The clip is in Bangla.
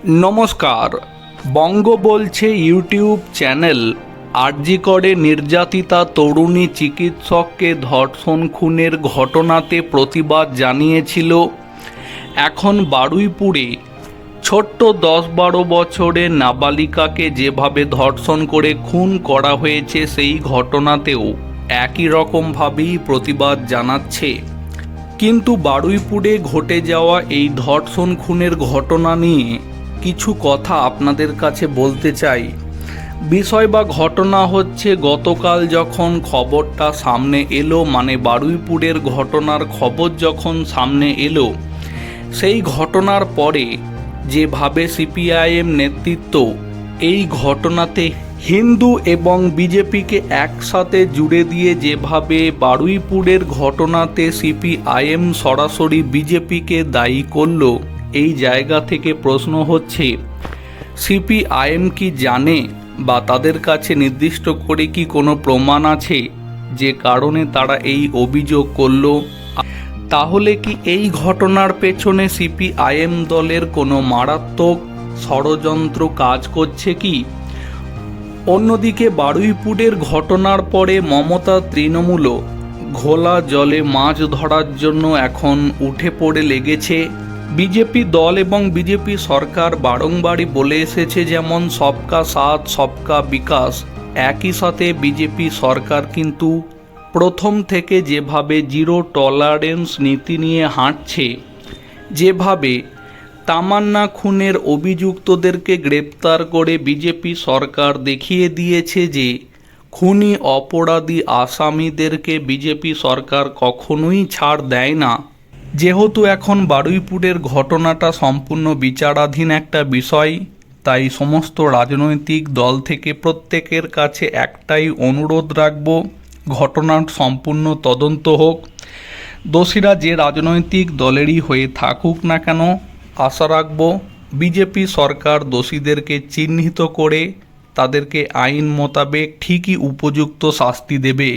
নমস্কার। বঙ্গ বলছে ইউটিউব চ্যানেল আরজি করে নির্যাতিতা তরুণী চিকিৎসককে ধর্ষণ খুনের ঘটনাতে প্রতিবাদ জানিয়েছিল। এখন বারুইপুরে ছোট্ট 10-12 বছরের নাবালিকাকে যেভাবে ধর্ষণ করে খুন করা হয়েছে সেই ঘটনাতেও একই রকমভাবেই প্রতিবাদ জানাচ্ছে। কিন্তু বারুইপুরে ঘটে যাওয়া এই ধর্ষণ খুনের ঘটনা নিয়ে কিছু কথা আপনাদের কাছে বলতে চাই। বিষয় বা ঘটনা হচ্ছে, গতকাল যখন খবরটা সামনে এলো, মানে বারুইপুরের ঘটনার খবর যখন সামনে এলো, সেই ঘটনার পরে যেভাবে সিপিআইএম নেতৃত্ব এই ঘটনাতে হিন্দু এবং বিজেপিকে একসাথে জুড়ে দিয়ে যেভাবে বারুইপুরের ঘটনাতে সিপিআইএম সরাসরি বিজেপিকে দায়ী করল, এই জায়গা থেকে প্রশ্ন হচ্ছে, সিপিআইএম কি জানে বা তাদের কাছে নির্দিষ্ট করে কি কোনো প্রমাণ আছে যে কারণে তারা এই অভিযোগ করল? তাহলে কি এই ঘটনার পেছনে সিপিআইএম দলের কোনো মারাত্মক ষড়যন্ত্র কাজ করছে কি? অন্যদিকে বারুইপুরের ঘটনার পরে মমতা তৃণমূলও ঘোলা জলে মাছ ধরার জন্য এখন উঠে পড়ে লেগেছে। বিজেপি দল এবং বিজেপি সরকার বারংবারই বলে এসেছে, যেমন সবকা সাথ সবকা বিকাশ, একই সাথে বিজেপি সরকার কিন্তু প্রথম থেকে যেভাবে জিরো টলারেন্স নীতি নিয়ে হাঁটছে, যেভাবে তামান্না খুনের অভিযুক্তদেরকে গ্রেপ্তার করে বিজেপি সরকার দেখিয়ে দিয়েছে যে খুনি অপরাধী আসামিদেরকে বিজেপি সরকার কখনোই ছাড় দেয় না। যেহেতু এখন বারুইপুরের ঘটনাটা সম্পূর্ণ বিচারাধীন একটা বিষয়, তাই সমস্ত রাজনৈতিক দল থেকে প্রত্যেকের কাছে একটাই অনুরোধ রাখব, ঘটনার সম্পূর্ণ তদন্ত হোক। দোষীরা যে রাজনৈতিক দলেরই হয়ে থাকুক না কেন, আশা রাখব বিজেপি সরকার দোষীদেরকে চিহ্নিত করে তাদেরকে আইন মোতাবেক ঠিকই উপযুক্ত শাস্তি দেবে।